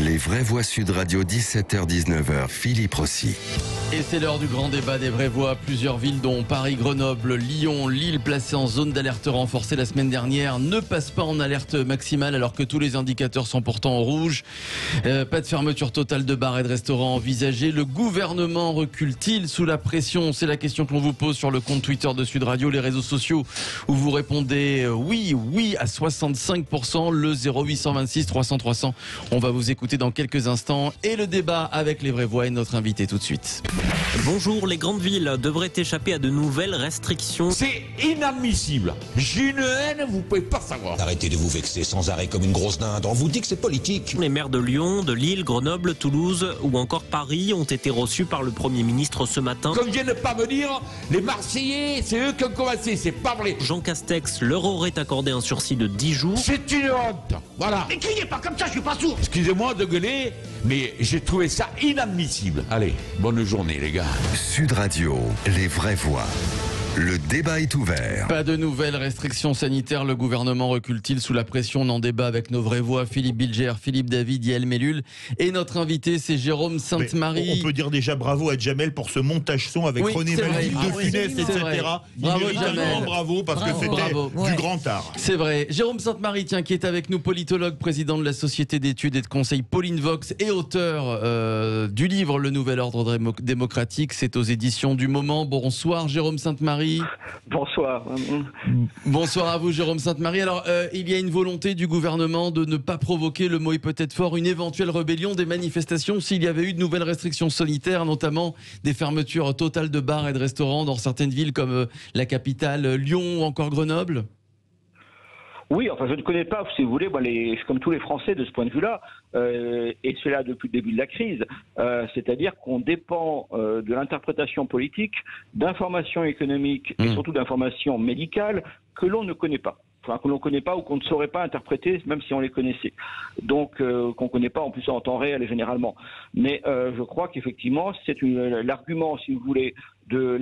Les vraies voix Sud Radio, 17h-19h, Philippe Rossi. Et c'est l'heure du grand débat des vraies voix. Plusieurs villes dont Paris, Grenoble, Lyon, Lille, placées en zone d'alerte renforcée la semaine dernière, ne passent pas en alerte maximale alors que tous les indicateurs sont pourtant en rouge. Pas de fermeture totale de bars et de restaurants envisagée. Le gouvernement recule-t-il sous la pression? C'est la question que l'on vous pose sur le compte Twitter de Sud Radio, les réseaux sociaux, où vous répondez oui à 65%, le 0826 300 300. On va vous écouter dans quelques instants. Et le débat avec les vraies voix et notre invité tout de suite. Bonjour, les grandes villes devraient échapper à de nouvelles restrictions. C'est inadmissible. J'ai une haine, vous pouvez pas savoir. Arrêtez de vous vexer sans arrêt comme une grosse dinde. On vous dit que c'est politique. Les maires de Lyon, de Lille, Grenoble, Toulouse ou encore Paris ont été reçus par le Premier ministre ce matin. Comme viennent de pas me dire, les Marseillais, c'est eux qui ont commencé, c'est pas vrai. Jean Castex leur aurait accordé un sursis de 10 jours. C'est une honte. Voilà. Mais criez pas comme ça, je suis pas sourd. Excusez-moi de gueuler, mais j'ai trouvé ça inadmissible. Allez, bonne journée les gars. Sud Radio, les vraies voix. Le débat est ouvert. Pas de nouvelles restrictions sanitaires. Le gouvernement recule-t-il sous la pression? On en débat avec nos vraies voix. Philippe Bilger, Philippe David, Yael Mellul. Et notre invité, c'est Jérôme Sainte-Marie. On peut dire déjà bravo à Jamel pour ce montage son avec René Valville, De Funès, etc. Bravo Jamel. Bravo parce que c'était du grand art. C'est vrai. Jérôme Sainte-Marie, tiens, qui est avec nous, politologue, président de la Société d'études et de conseil Pauline Vox et auteur du livre Le Nouvel Ordre Démocratique. C'est aux éditions du Moment. Bonsoir Jérôme Sainte-Marie. Bonsoir. Bonsoir à vous Jérôme Sainte-Marie. Alors il y a une volonté du gouvernement de ne pas provoquer, le mot est peut-être fort, une éventuelle rébellion des manifestations s'il y avait eu de nouvelles restrictions sanitaires, notamment des fermetures totales de bars et de restaurants dans certaines villes comme la capitale Lyon ou encore Grenoble. Oui, enfin, je ne connais pas, si vous voulez, moi, je suis comme tous les Français de ce point de vue-là, et c'est là depuis le début de la crise, c'est-à-dire qu'on dépend de l'interprétation politique, d'informations économiques et surtout d'informations médicales que l'on ne connaît pas. Enfin, que l'on ne connaît pas ou qu'on ne saurait pas interpréter, même si on les connaissait. Donc, qu'on ne connaît pas en plus en temps réel généralement. Mais je crois qu'effectivement, c'est l'argument, si vous voulez, de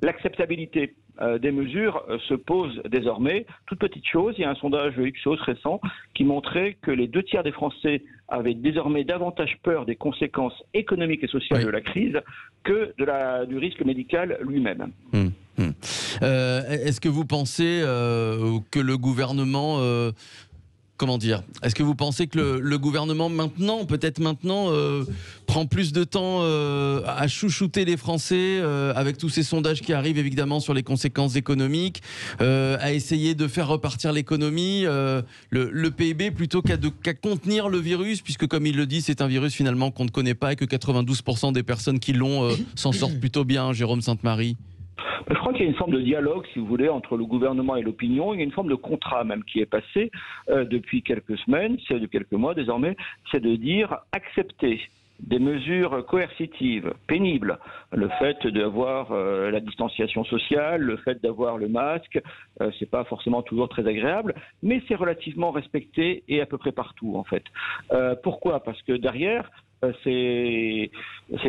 l'acceptabilité des mesures se pose désormais. Toute petite chose, il y a un sondage Ipsos récent qui montrait que les 2 tiers des Français avaient désormais davantage peur des conséquences économiques et sociales de la crise que du risque médical lui-même. Est-ce que vous pensez que le gouvernement... Comment dire? Est-ce que vous pensez que le gouvernement peut-être maintenant, prend plus de temps à chouchouter les Français avec tous ces sondages qui arrivent évidemment sur les conséquences économiques, à essayer de faire repartir l'économie, le PIB plutôt qu'à contenir le virus, puisque comme il le dit, c'est un virus finalement qu'on ne connaît pas et que 92% des personnes qui l'ont s'en sortent plutôt bien, Jérôme Sainte-Marie? Je crois qu'il y a une forme de dialogue, si vous voulez, entre le gouvernement et l'opinion. Il y a une forme de contrat même qui est passé depuis quelques semaines, c'est de quelques mois désormais, c'est de dire accepter des mesures coercitives, pénibles, le fait d'avoir la distanciation sociale, le fait d'avoir le masque, c'est pas forcément toujours très agréable, mais c'est relativement respecté et à peu près partout en fait. Pourquoi? Parce que derrière, c'est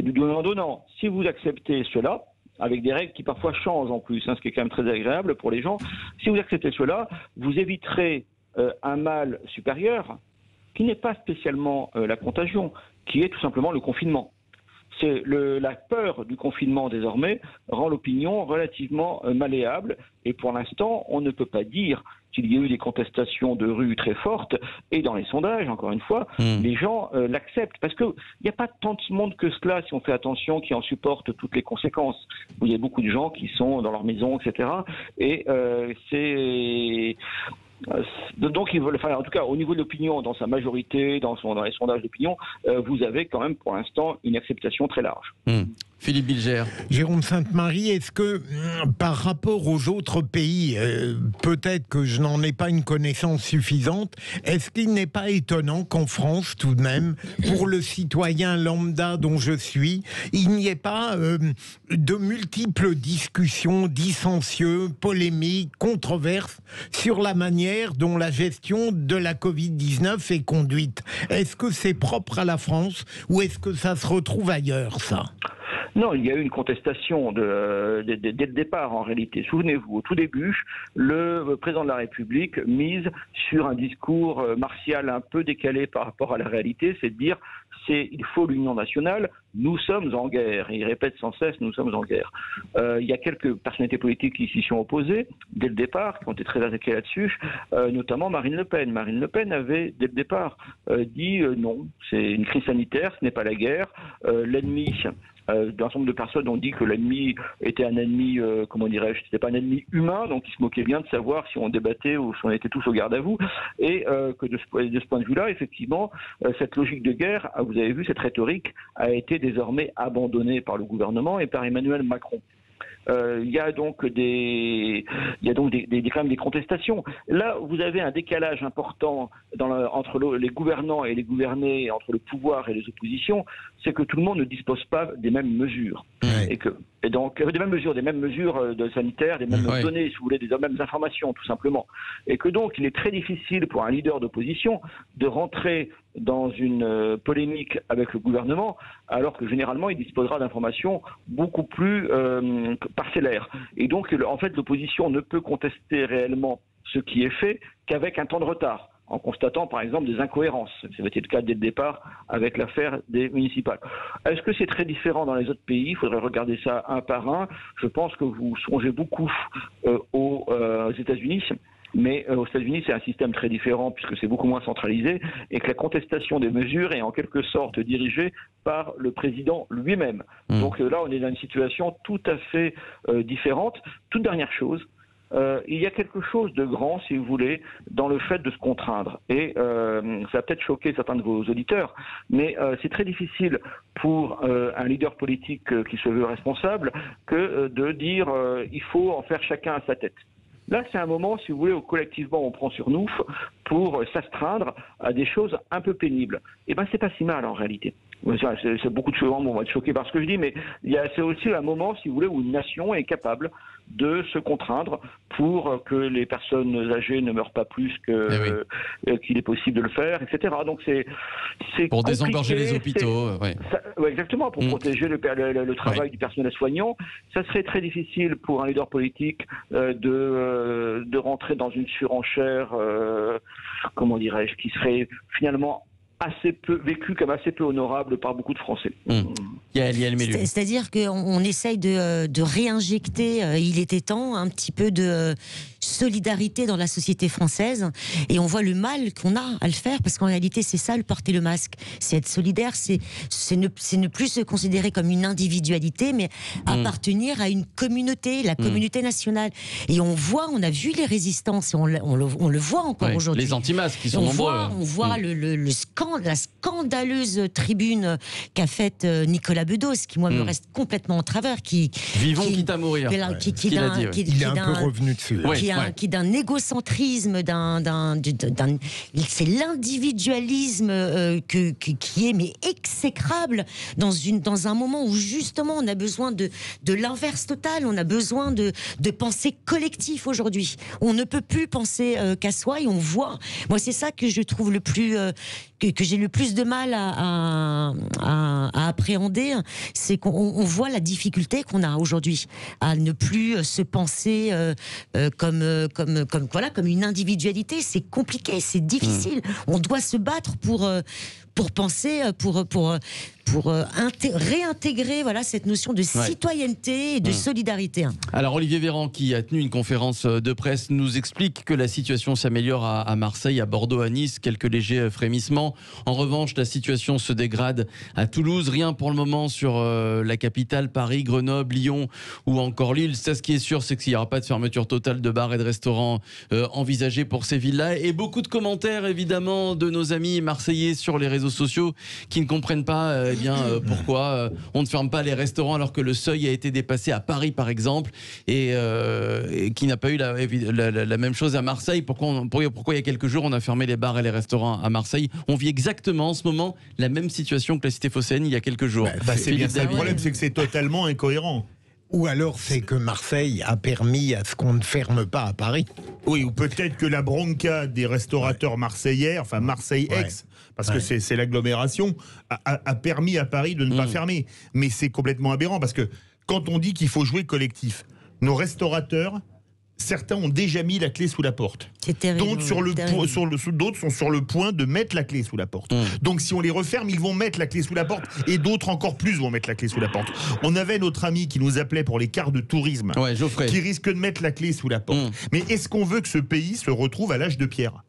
du donnant-donnant. Si vous acceptez cela, avec des règles qui parfois changent en plus, ce qui est quand même très agréable pour les gens. Si vous acceptez cela, vous éviterez un mal supérieur qui n'est pas spécialement la contagion, qui est tout simplement le confinement. C'est la peur du confinement désormais rend l'opinion relativement malléable et pour l'instant on ne peut pas dire qu'il y a eu des contestations de rue très fortes et dans les sondages, encore une fois, les gens l'acceptent parce qu'il n'y a pas tant de monde que cela si on fait attention qui en supporte toutes les conséquences. Il y a beaucoup de gens qui sont dans leur maison, etc. Et donc ils veulent, enfin, en tout cas au niveau de l'opinion, dans sa majorité, dans les sondages d'opinion, vous avez quand même pour l'instant une acceptation très large. Philippe Bilger. Jérôme Sainte-Marie, est-ce que par rapport aux autres pays, peut-être que je n'en ai pas une connaissance suffisante, est-ce qu'il n'est pas étonnant qu'en France, tout de même, pour le citoyen lambda dont je suis, il n'y ait pas de multiples discussions, dissensieux, polémiques, controverses sur la manière dont la gestion de la Covid-19 est conduite? Est-ce que c'est propre à la France ou est-ce que ça se retrouve ailleurs, ça? Non, il y a eu une contestation dès le départ en réalité. Souvenez-vous, au tout début, le président de la République mise sur un discours martial un peu décalé par rapport à la réalité, c'est de dire il faut l'union nationale, nous sommes en guerre. Et il répète sans cesse, nous sommes en guerre. Il y a quelques personnalités politiques qui s'y sont opposées dès le départ, qui ont été très attaquées là-dessus, notamment Marine Le Pen. Marine Le Pen avait, dès le départ, dit non, c'est une crise sanitaire, ce n'est pas la guerre. L'ennemi... d'un certain nombre de personnes ont dit que l'ennemi était un ennemi, comment dirais-je, c'était pas un ennemi humain, donc ils se moquaient bien de savoir si on débattait ou si on était tous au garde à vous, et que de ce point de vue-là, effectivement, cette logique de guerre, vous avez vu, cette rhétorique a été désormais abandonnée par le gouvernement et par Emmanuel Macron. Il y a donc quand même des contestations. Là, vous avez un décalage important entre les gouvernants et les gouvernés, entre le pouvoir et les oppositions, c'est que tout le monde ne dispose pas des mêmes mesures. Et donc, des mêmes mesures sanitaires, des mêmes données, si vous voulez, des mêmes informations, tout simplement. Et que donc, il est très difficile pour un leader d'opposition de rentrer dans une polémique avec le gouvernement, alors que généralement, il disposera d'informations beaucoup plus parcellaires. Et donc, en fait, l'opposition ne peut contester réellement ce qui est fait qu'avec un temps de retard, en constatant par exemple des incohérences. C'était le cas dès le départ avec l'affaire des municipales. Est-ce que c'est très différent dans les autres pays? Il faudrait regarder ça un par un. Je pense que vous songez beaucoup aux États-Unis. Mais aux États-Unis, c'est un système très différent puisque c'est beaucoup moins centralisé et que la contestation des mesures est en quelque sorte dirigée par le président lui-même. Donc là, on est dans une situation tout à fait différente. Toute dernière chose, il y a quelque chose de grand, si vous voulez, dans le fait de se contraindre. Et ça va peut-être choquer certains de vos auditeurs, mais c'est très difficile pour un leader politique qui se veut responsable que de dire il faut en faire chacun à sa tête. Là, c'est un moment, si vous voulez, où collectivement on prend sur nous pour s'astreindre à des choses un peu pénibles. Eh bien, c'est pas si mal en réalité. C'est beaucoup de choses, on va être choqués par ce que je dis, mais c'est aussi un moment, si vous voulez, où une nation est capable de se contraindre pour que les personnes âgées ne meurent pas plus qu'il est possible de le faire, etc. Donc c'est pour désengorger les hôpitaux. Exactement, pour protéger le travail du personnel soignant. Ça serait très difficile pour un leader politique de rentrer dans une surenchère, comment dirais-je, qui serait finalement assez peu vécu comme assez peu honorable par beaucoup de Français. C'est-à-dire qu'on essaye de réinjecter, il était temps, un petit peu de solidarité dans la société française, et on voit le mal qu'on a à le faire, parce qu'en réalité c'est ça, le porter le masque, c'est être solidaire, c'est ne plus se considérer comme une individualité, mais appartenir à une communauté, la communauté nationale. Et on a vu les résistances, et on le voit encore aujourd'hui. Les anti-masques qui sont nombreux. On voit la scandaleuse tribune qu'a faite Nicolas Bedos, qui moi me reste complètement en travers, Vivons quitte à mourir. Il est un peu revenu dessus. Qui d'un égocentrisme, c'est l'individualisme qui est mais exécrable dans un moment où justement on a besoin de l'inverse total, on a besoin de penser collectif aujourd'hui. On ne peut plus penser qu'à soi, et on voit. Moi, c'est ça que je trouve le plus que j'ai le plus de mal à appréhender, c'est qu'on voit la difficulté qu'on a aujourd'hui à ne plus se penser comme une individualité. C'est compliqué, c'est difficile. On doit se battre pour penser, pour réintégrer cette notion de citoyenneté et de solidarité. Alors Olivier Véran, qui a tenu une conférence de presse, nous explique que la situation s'améliore à Marseille, à Bordeaux, à Nice, quelques légers frémissements. En revanche, la situation se dégrade à Toulouse. Rien pour le moment sur la capitale, Paris, Grenoble, Lyon ou encore Lille. Ça, ce qui est sûr, c'est qu'il n'y aura pas de fermeture totale de bars et de restaurants envisagée pour ces villes-là. Et beaucoup de commentaires, évidemment, de nos amis marseillais sur les réseaux sociaux qui ne comprennent pas pourquoi on ne ferme pas les restaurants alors que le seuil a été dépassé à Paris, par exemple, et qui n'a pas eu la même chose à Marseille. Pourquoi il y a quelques jours on a fermé les bars et les restaurants à Marseille? On vit exactement en ce moment la même situation que la cité phocéenne il y a quelques jours. C'est bien ça, le problème, c'est que c'est totalement incohérent. Ou alors c'est que Marseille a permis à ce qu'on ne ferme pas à Paris. Oui, ou peut-être que la bronca des restaurateurs marseillais, enfin Marseille-Aix, parce que c'est l'agglomération, a permis à Paris de ne pas fermer. Mais c'est complètement aberrant, parce que quand on dit qu'il faut jouer collectif, nos restaurateurs, certains ont déjà mis la clé sous la porte. C'est terrible. D'autres sont sur le point de mettre la clé sous la porte. Donc si on les referme, ils vont mettre la clé sous la porte, et d'autres encore plus vont mettre la clé sous la porte. On avait notre ami qui nous appelait pour les cartes de tourisme, Geoffrey, qui risque de mettre la clé sous la porte. Mais est-ce qu'on veut que ce pays se retrouve à l'âge de pierre ?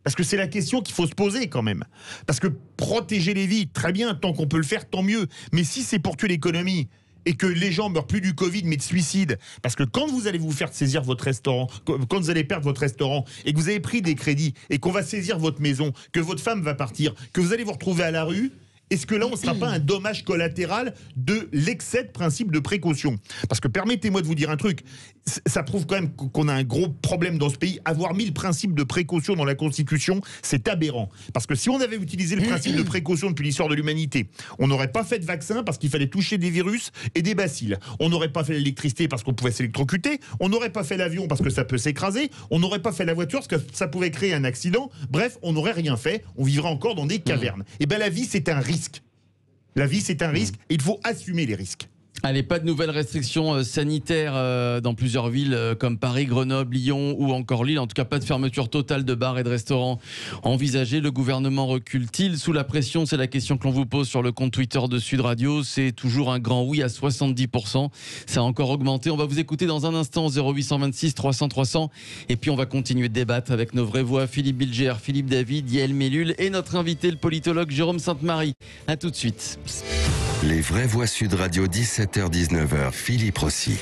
Parce que c'est la question qu'il faut se poser quand même. Parce que protéger les vies, très bien, tant qu'on peut le faire, tant mieux. Mais si c'est pour tuer l'économie, et que les gens meurent plus du Covid mais de suicide, parce que quand vous allez vous faire saisir votre restaurant, quand vous allez perdre votre restaurant, et que vous avez pris des crédits, et qu'on va saisir votre maison, que votre femme va partir, que vous allez vous retrouver à la rue, est-ce que là, on ne sera pas un dommage collatéral de l'excès de principe de précaution ? Parce que permettez-moi de vous dire un truc, ça prouve quand même qu'on a un gros problème dans ce pays. Avoir mis le principe de précaution dans la Constitution, c'est aberrant. Parce que si on avait utilisé le principe de précaution depuis l'histoire de l'humanité, on n'aurait pas fait de vaccin parce qu'il fallait toucher des virus et des bacilles. On n'aurait pas fait l'électricité parce qu'on pouvait s'électrocuter. On n'aurait pas fait l'avion parce que ça peut s'écraser. On n'aurait pas fait la voiture parce que ça pouvait créer un accident. Bref, on n'aurait rien fait. On vivrait encore dans des cavernes. Et bien la vie, c'est un risque. La vie, c'est un risque et il faut assumer les risques. Allez, pas de nouvelles restrictions sanitaires dans plusieurs villes comme Paris, Grenoble, Lyon ou encore Lille. En tout cas, pas de fermeture totale de bars et de restaurants envisagée. Le gouvernement recule-t-il sous la pression? C'est la question que l'on vous pose sur le compte Twitter de Sud Radio. C'est toujours un grand oui à 70%. Ça a encore augmenté. On va vous écouter dans un instant au 0826 300 300. Et puis on va continuer de débattre avec nos vraies voix, Philippe Bilger, Philippe David, Yael Mellul et notre invité, le politologue Jérôme Sainte-Marie. A tout de suite. Les vraies voix Sud Radio, 17h-19h, Philippe Rossi.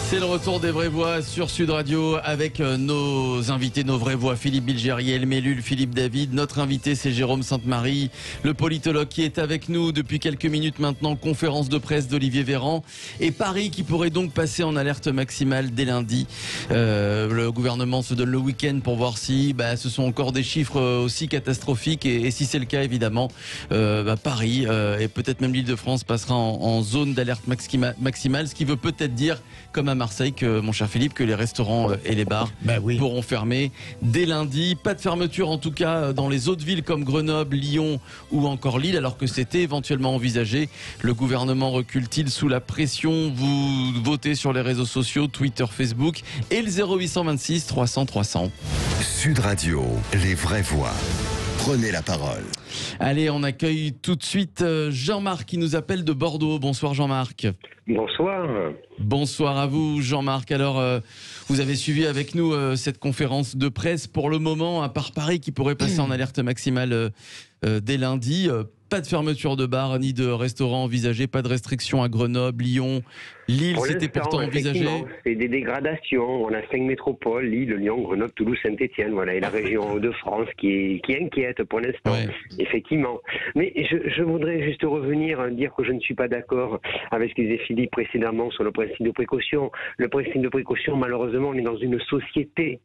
C'est le retour des vraies voix sur Sud Radio avec nos invités, nos vraies voix, Philippe Bilger, Yael Mellul, Philippe David. Notre invité, c'est Jérôme Sainte-Marie, le politologue qui est avec nous depuis quelques minutes maintenant. Conférence de presse d'Olivier Véran. Et Paris qui pourrait donc passer en alerte maximale dès lundi. Le gouvernement se donne le week-end pour voir si ce sont encore des chiffres aussi catastrophiques. Et si c'est le cas, évidemment, Paris et peut-être même l'Île-de-France passera en zone d'alerte maximale, ce qui veut peut-être dire, comme à Marseille, que, mon cher Philippe, que les restaurants et les bars pourront fermer dès lundi. Pas de fermeture en tout cas dans les autres villes comme Grenoble, Lyon ou encore Lille, alors que c'était éventuellement envisagé. Le gouvernement recule-t-il sous la pression? Vous votez sur les réseaux sociaux, Twitter, Facebook et le 0826 300 300. Sud Radio, les vraies voix. Prenez la parole. Allez, on accueille tout de suite Jean-Marc qui nous appelle de Bordeaux. Bonsoir Jean-Marc. Bonsoir. Bonsoir à vous Jean-Marc. Alors, vous avez suivi avec nous cette conférence de presse. Pour le moment, à part Paris qui pourrait passer en alerte maximale dès lundi, pas de fermeture de bar ni de restaurant envisagé, pas de restrictions à Grenoble, Lyon, Lille, c'était pourtant envisagé. C'est des dégradations. On a 5 métropoles, Lille, Lyon, Grenoble, Toulouse, Saint-Etienne, voilà, et la région de France qui inquiète pour l'instant, effectivement. Mais je voudrais juste revenir, dire que je ne suis pas d'accord avec ce que disait Philippe précédemment sur le principe de précaution. Le principe de précaution, malheureusement, on est dans une société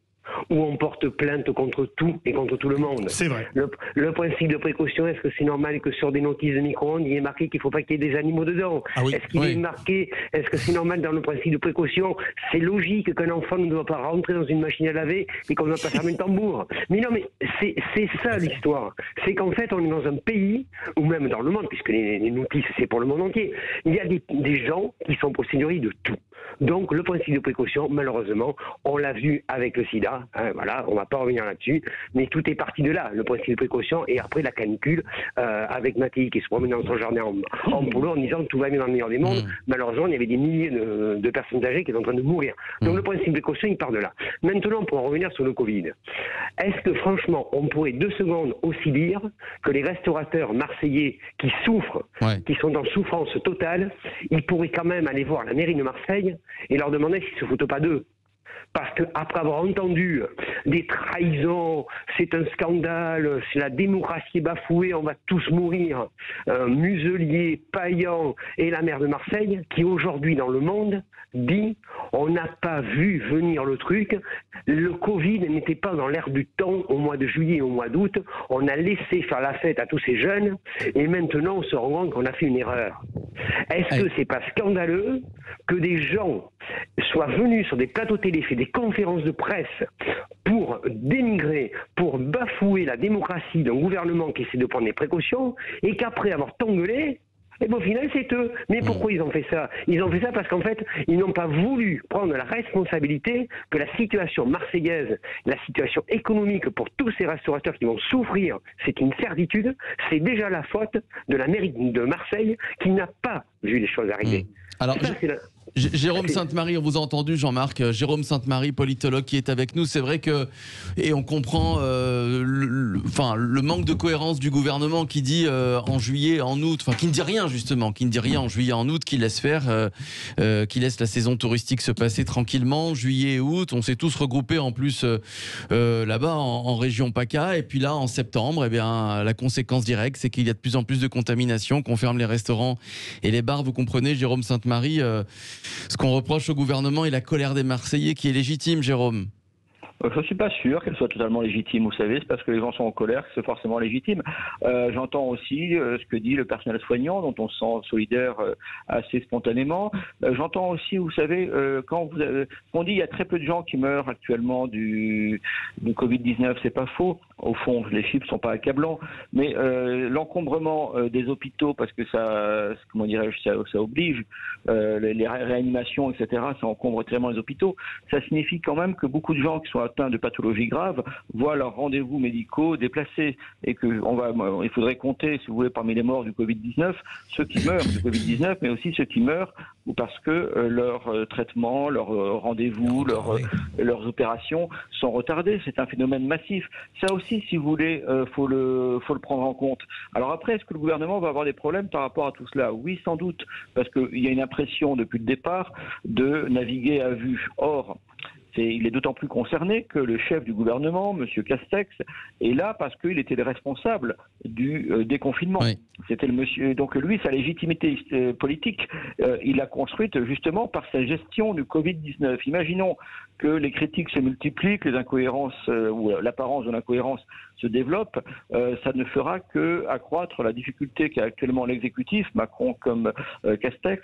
où on porte plainte contre tout et contre tout le monde. C'est vrai. Le principe de précaution, est-ce que c'est normal que sur des notices de micro-ondes, il est marqué qu'il ne faut pas qu'il y ait des animaux dedans? Est-ce qu'il est marqué, est-ce que c'est normal dans le principe de précaution? C'est logique qu'un enfant ne doit pas rentrer dans une machine à laver et qu'on ne doit pas fermer le tambour. Mais non, mais c'est ça l'histoire. C'est qu'en fait, on est dans un pays, ou même dans le monde, puisque les notices, c'est pour le monde entier, il y a des gens qui sont procéduriers de tout. Donc le principe de précaution, malheureusement, on l'a vu avec le sida, voilà, on ne va pas revenir là-dessus, mais tout est parti de là, le principe de précaution, et après la canicule, avec Mathilde qui se promène dans son jardin en polo en disant tout va bien dans le meilleur des mondes, malheureusement il y avait des milliers de personnes âgées qui étaient en train de mourir. Donc le principe de précaution, il part de là. Maintenant, pour en revenir sur le Covid, est-ce que franchement, on pourrait 2 secondes aussi dire que les restaurateurs marseillais qui souffrent, qui sont en souffrance totale, ils pourraient quand même aller voir la mairie de Marseille et leur demander s'ils ne se foutent pas d'eux? Parce qu'après avoir entendu des trahisons, c'est un scandale, c'est la démocratie bafouée, on va tous mourir, Muselier, Payan et la maire de Marseille, qui aujourd'hui dans le monde dit on n'a pas vu venir le truc, le Covid n'était pas dans l'air du temps au mois de juillet et au mois d'août, on a laissé faire la fête à tous ces jeunes et maintenant on se rend compte qu'on a fait une erreur. Est-ce que c'est pas scandaleux que des gens soient venus sur des plateaux télé, fait des conférences de presse pour dénigrer, pour bafouer la démocratie d'un gouvernement qui essaie de prendre des précautions, et qu'après avoir t'engueulé, et bien, au final, c'est eux. Mais pourquoi ils ont fait ça? Ils ont fait ça parce qu'en fait, ils n'ont pas voulu prendre la responsabilité que la situation marseillaise, la situation économique pour tous ces restaurateurs qui vont souffrir, c'est une certitude. C'est déjà la faute de la mairie de Marseille qui n'a pas vu les choses arriver. Alors, Jérôme Sainte-Marie, on vous a entendu, Jean-Marc. Jérôme Sainte-Marie, politologue qui est avec nous. C'est vrai que, et on comprend le manque de cohérence du gouvernement qui dit en juillet, en août, enfin qui ne dit rien justement, qui ne dit rien en juillet, en août, qui laisse faire, qui laisse la saison touristique se passer tranquillement, juillet et août. On s'est tous regroupés en plus là-bas en région PACA. Et puis là, en septembre, eh bien, la conséquence directe, c'est qu'il y a de plus en plus de contamination, qu'on ferme les restaurants et les bars. Vous comprenez, Jérôme Sainte-Marie, ce qu'on reproche au gouvernement et la colère des Marseillais qui est légitime, Jérôme. Je ne suis pas sûr qu'elle soit totalement légitime, vous savez, c'est parce que les gens sont en colère que c'est forcément légitime. J'entends aussi ce que dit le personnel soignant, dont on se sent solidaire assez spontanément. J'entends aussi, vous savez, quand on dit il y a très peu de gens qui meurent actuellement du Covid-19, c'est pas faux. Au fond, les chiffres sont pas accablants, mais l'encombrement des hôpitaux, parce que ça, comment dirais-je, ça oblige les réanimations, etc. Ça encombre tellement les hôpitaux. Ça signifie quand même que beaucoup de gens qui sont atteints de pathologies graves voient leurs rendez-vous médicaux déplacés et que il faudrait compter, si vous voulez, parmi les morts du Covid-19, ceux qui meurent du Covid-19, mais aussi ceux qui meurent parce que leur traitement, leurs rendez-vous, leurs opérations sont retardés. C'est un phénomène massif. Ça aussi, si vous voulez, faut le prendre en compte. Alors après, est-ce que le gouvernement va avoir des problèmes par rapport à tout cela? Oui, sans doute, parce qu'il y a une impression depuis le départ de naviguer à vue. Or, il est d'autant plus concerné que le chef du gouvernement, M. Castex, est là parce qu'il était le responsable du déconfinement. Oui. C'était le monsieur. Donc lui, sa légitimité politique, il l'a construite justement par sa gestion du Covid-19. Imaginons que les critiques se multiplient, que les incohérences ou l'apparence de l'incohérence se développe, ça ne fera que accroître la difficulté qu'a actuellement l'exécutif, Macron comme Castex,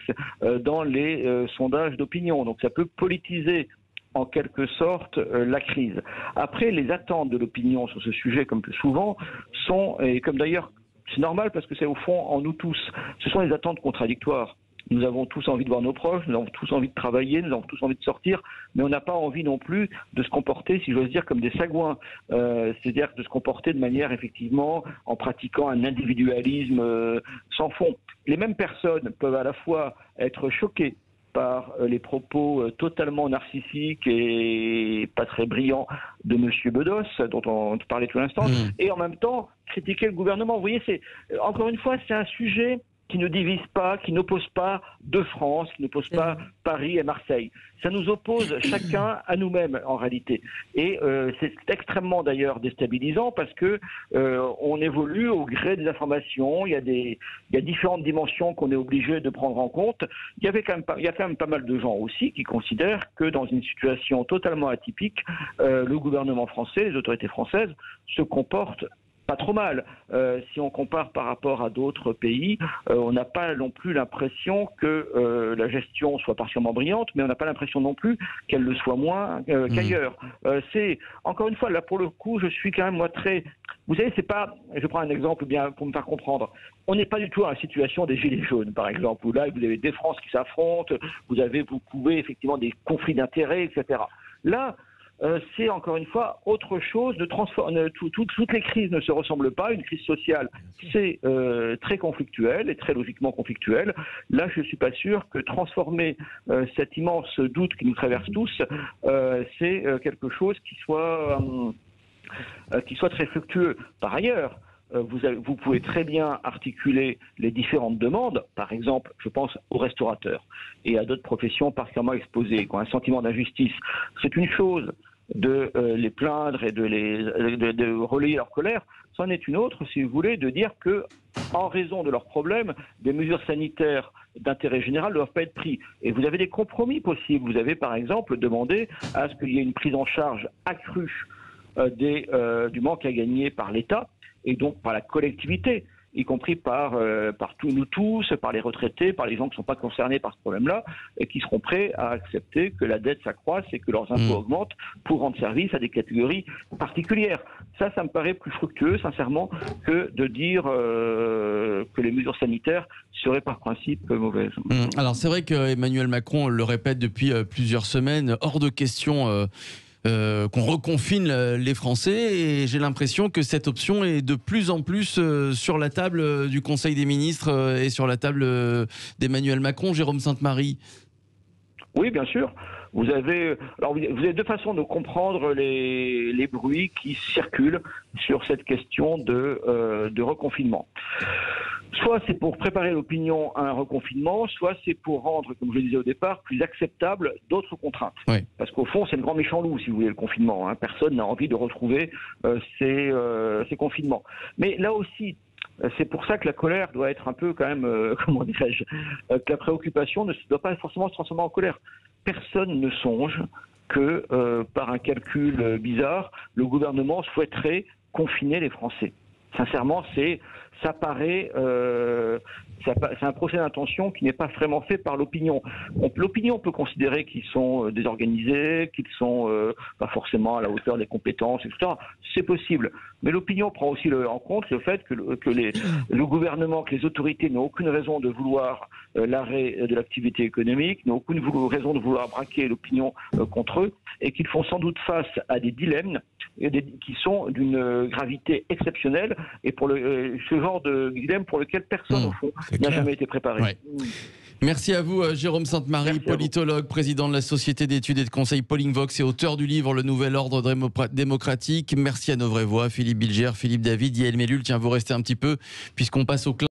dans les sondages d'opinion. Donc ça peut politiser en quelque sorte la crise. Après, les attentes de l'opinion sur ce sujet, comme plus souvent, sont, et comme d'ailleurs c'est normal parce que c'est au fond en nous tous, ce sont des attentes contradictoires. Nous avons tous envie de voir nos proches, nous avons tous envie de travailler, nous avons tous envie de sortir, mais on n'a pas envie non plus de se comporter, si j'ose dire, comme des sagouins. C'est-à-dire de se comporter de manière, effectivement, en pratiquant un individualisme sans fond. Les mêmes personnes peuvent à la fois être choquées par les propos totalement narcissiques et pas très brillants de M. Bedos, dont on parlait tout l'instant, et en même temps critiquer le gouvernement. Vous voyez, encore une fois, c'est un sujet qui ne divise pas, qui n'oppose pas deux France, qui n'oppose pas Paris et Marseille. Ça nous oppose chacun à nous-mêmes, en réalité. Et c'est extrêmement, d'ailleurs, déstabilisant parce que on évolue au gré des informations. Il y a différentes dimensions qu'on est obligé de prendre en compte. Il y a quand même pas mal de gens aussi qui considèrent que dans une situation totalement atypique, le gouvernement français, les autorités françaises se comportent pas trop mal. Si on compare par rapport à d'autres pays, on n'a pas non plus l'impression que la gestion soit particulièrement brillante, mais on n'a pas l'impression non plus qu'elle le soit moins qu'ailleurs. C'est encore une fois, là pour le coup, je suis quand même moi très... Vous savez, c'est pas... Je prends un exemple bien pour me faire comprendre. On n'est pas du tout dans la situation des Gilets jaunes, par exemple, où là, vous avez des France qui s'affrontent, vous pouvez effectivement des conflits d'intérêts, etc. Là, c'est encore une fois autre chose de transformer. Toutes les crises ne se ressemblent pas. Une crise sociale, c'est très conflictuel et très logiquement conflictuel. Là, je ne suis pas sûr que transformer cet immense doute qui nous traverse tous, c'est quelque chose qui soit très fructueux. Par ailleurs, vous pouvez très bien articuler les différentes demandes, par exemple, je pense aux restaurateurs et à d'autres professions particulièrement exposées, qui ont un sentiment d'injustice. C'est une chose de les plaindre et de relayer leur colère, c'en est une autre, si vous voulez, de dire que, en raison de leurs problèmes, des mesures sanitaires d'intérêt général ne doivent pas être prises. Et vous avez des compromis possibles. Vous avez, par exemple, demandé à ce qu'il y ait une prise en charge accrue du manque à gagner par l'État et donc par la collectivité. y compris par nous tous, par les retraités, par les gens qui ne sont pas concernés par ce problème-là, et qui seront prêts à accepter que la dette s'accroisse et que leurs impôts augmentent pour rendre service à des catégories particulières. Ça me paraît plus fructueux, sincèrement, que de dire que les mesures sanitaires seraient par principe mauvaises. Alors c'est vrai qu'Emmanuel Macron le répète depuis plusieurs semaines, hors de question qu'on reconfine les Français, et j'ai l'impression que cette option est de plus en plus sur la table du Conseil des ministres et sur la table d'Emmanuel Macron. Jérôme Sainte-Marie. Oui, bien sûr. Vous avez deux façons de comprendre les bruits qui circulent sur cette question de reconfinement. Soit c'est pour préparer l'opinion à un reconfinement, soit c'est pour rendre, comme je le disais au départ, plus acceptable d'autres contraintes. Oui. Parce qu'au fond, c'est le grand méchant loup, si vous voulez, le confinement. Personne n'a envie de retrouver ces confinements. Mais là aussi, c'est pour ça que la colère doit être un peu quand même, comment dirais-je, que la préoccupation ne doit pas forcément se transformer en colère. Personne ne songe que, par un calcul bizarre, le gouvernement souhaiterait confiner les Français. Sincèrement, ça paraît, c'est un procès d'intention qui n'est pas vraiment fait par l'opinion. L'opinion peut considérer qu'ils sont désorganisés, qu'ils sont pas forcément à la hauteur des compétences, etc. C'est possible. Mais l'opinion prend aussi en compte le fait que le gouvernement, que les autorités n'ont aucune raison de vouloir l'arrêt de l'activité économique, n'ont aucune raison de vouloir braquer l'opinion contre eux, et qu'ils font sans doute face à des dilemmes qui sont d'une gravité exceptionnelle, et pour ce genre de dilemme pour lequel personne, au fond, n'a jamais été préparé. Ouais. Merci à vous, Jérôme Sainte-Marie, politologue, président de la Société d'études et de conseil Pollingvox et auteur du livre Le Nouvel Ordre démocratique. Merci à nos vraies voix, Philippe Bilger, Philippe David, Yael Mellul. Tiens, vous restez un petit peu, puisqu'on passe au